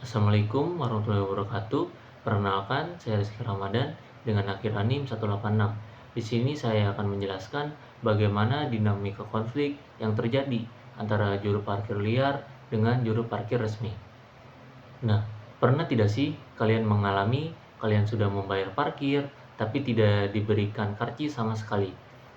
Assalamualaikum warahmatullahi wabarakatuh. Perkenalkan, saya Rizky Ramadan dengan akhir anim 186. Di sini saya akan menjelaskan bagaimana dinamika konflik yang terjadi antara juru parkir liar dengan juru parkir resmi. Nah, pernah tidak sih kalian mengalami kalian sudah membayar parkir tapi tidak diberikan karcis sama sekali?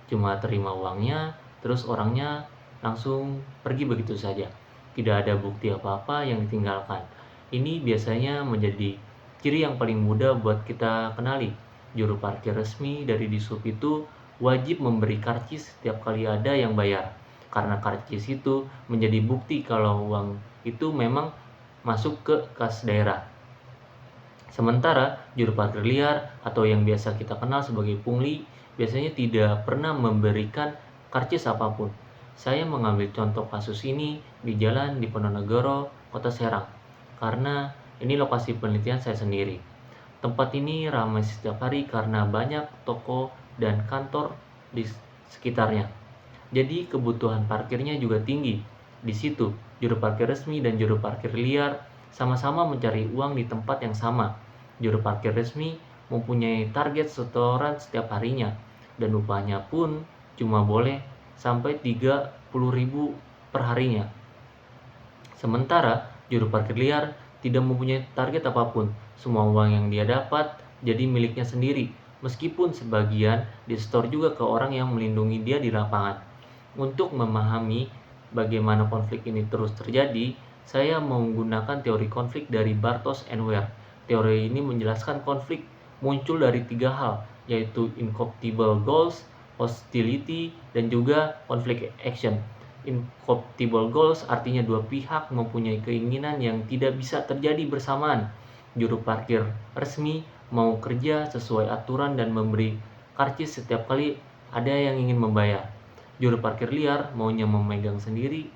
Cuma terima uangnya, terus orangnya langsung pergi begitu saja. Tidak ada bukti apa-apa yang ditinggalkan. Ini biasanya menjadi ciri yang paling mudah buat kita kenali. Juru parkir resmi dari Dishub itu wajib memberi karcis setiap kali ada yang bayar. Karena karcis itu menjadi bukti kalau uang itu memang masuk ke kas daerah. Sementara juru parkir liar atau yang biasa kita kenal sebagai pungli biasanya tidak pernah memberikan karcis apapun. Saya mengambil contoh kasus ini di Jalan Diponegoro, Kota Serang, karena ini lokasi penelitian saya sendiri. Tempat ini ramai setiap hari karena banyak toko dan kantor di sekitarnya. Jadi kebutuhan parkirnya juga tinggi. Di situ, juru parkir resmi dan juru parkir liar sama-sama mencari uang di tempat yang sama. Juru parkir resmi mempunyai target setoran setiap harinya, dan upahnya pun cuma boleh sampai 30.000 per harinya. Sementara juru parkir liar tidak mempunyai target apapun. Semua uang yang dia dapat jadi miliknya sendiri, meskipun sebagian disetor juga ke orang yang melindungi dia di lapangan. Untuk memahami bagaimana konflik ini terus terjadi, saya menggunakan teori konflik dari Bartos and Ware. Teori ini menjelaskan konflik muncul dari 3 hal, yaitu incompatible goals, hostility, dan juga conflict action. Incompatible goals artinya dua pihak mempunyai keinginan yang tidak bisa terjadi bersamaan. Juru parkir resmi mau kerja sesuai aturan dan memberi karcis setiap kali ada yang ingin membayar. Juru parkir liar maunya memegang sendiri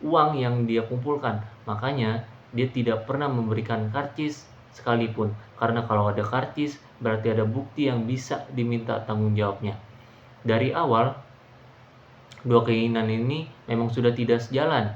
uang yang dia kumpulkan, makanya dia tidak pernah memberikan karcis sekalipun, karena kalau ada karcis berarti ada bukti yang bisa diminta tanggung jawabnya. Dari awal, dua keinginan ini memang sudah tidak sejalan.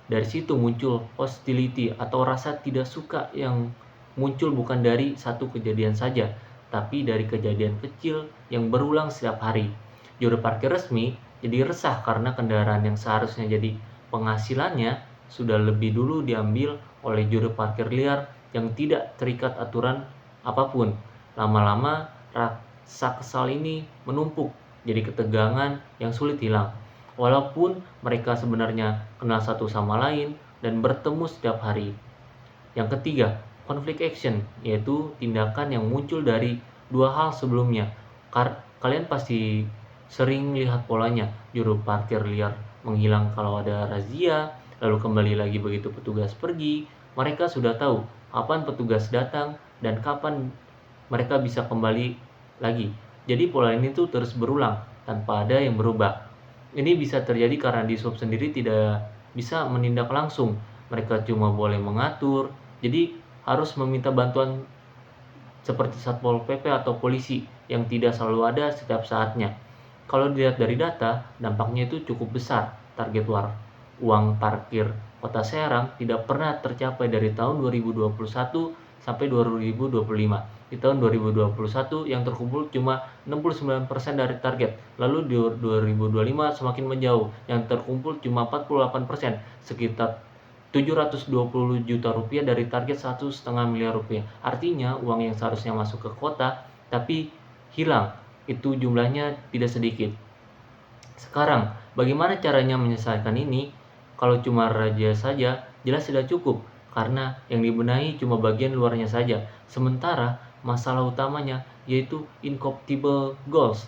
Dari situ muncul hostility atau rasa tidak suka yang muncul bukan dari satu kejadian saja, tapi dari kejadian kecil yang berulang setiap hari. Juru parkir resmi jadi resah karena kendaraan yang seharusnya jadi penghasilannya sudah lebih dulu diambil oleh juru parkir liar yang tidak terikat aturan apapun. Lama-lama rasa kesal ini menumpuk jadi ketegangan yang sulit hilang. Walaupun mereka sebenarnya kenal satu sama lain dan bertemu setiap hari. Yang ketiga, conflict action, yaitu tindakan yang muncul dari dua hal sebelumnya. Kalian pasti sering lihat polanya, juru parkir liar menghilang kalau ada razia, lalu kembali lagi begitu petugas pergi. Mereka sudah tahu kapan petugas datang dan kapan mereka bisa kembali lagi. Jadi pola ini tuh terus berulang tanpa ada yang berubah. Ini bisa terjadi karena Dishub sendiri tidak bisa menindak langsung. Mereka cuma boleh mengatur, jadi harus meminta bantuan seperti Satpol PP atau polisi yang tidak selalu ada setiap saatnya. Kalau dilihat dari data, dampaknya itu cukup besar. Target uang parkir Kota Serang tidak pernah tercapai dari tahun 2021 sampai 2025. Di tahun 2021 yang terkumpul cuma 69% dari target. Lalu di 2025 semakin menjauh, yang terkumpul cuma 48%, sekitar 720 juta rupiah dari target 1,5 miliar rupiah. Artinya uang yang seharusnya masuk ke kota tapi hilang. Itu jumlahnya tidak sedikit. Sekarang, bagaimana caranya menyelesaikan ini? Kalau cuma raja saja, jelas tidak cukup, karena yang dibenahi cuma bagian luarnya saja. Sementara masalah utamanya yaitu incompatible goals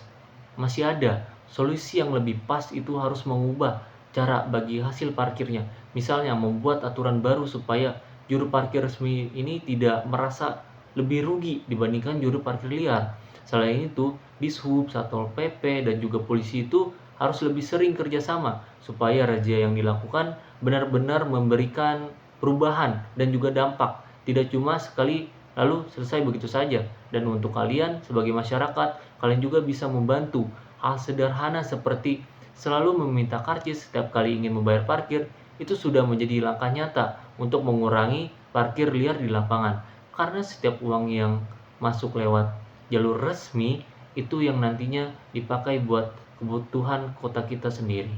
masih ada. Solusi yang lebih pas itu harus mengubah cara bagi hasil parkirnya. Misalnya membuat aturan baru supaya juru parkir resmi ini tidak merasa lebih rugi dibandingkan juru parkir liar. Selain itu, Dishub, Satpol PP, dan juga polisi itu harus lebih sering kerjasama supaya razia yang dilakukan benar-benar memberikan perubahan dan juga dampak, tidak cuma sekali lalu selesai begitu saja. Dan untuk kalian sebagai masyarakat, kalian juga bisa membantu hal sederhana seperti selalu meminta karcis setiap kali ingin membayar parkir. Itu sudah menjadi langkah nyata untuk mengurangi parkir liar di lapangan. Karena setiap uang yang masuk lewat jalur resmi itu yang nantinya dipakai buat kebutuhan kota kita sendiri.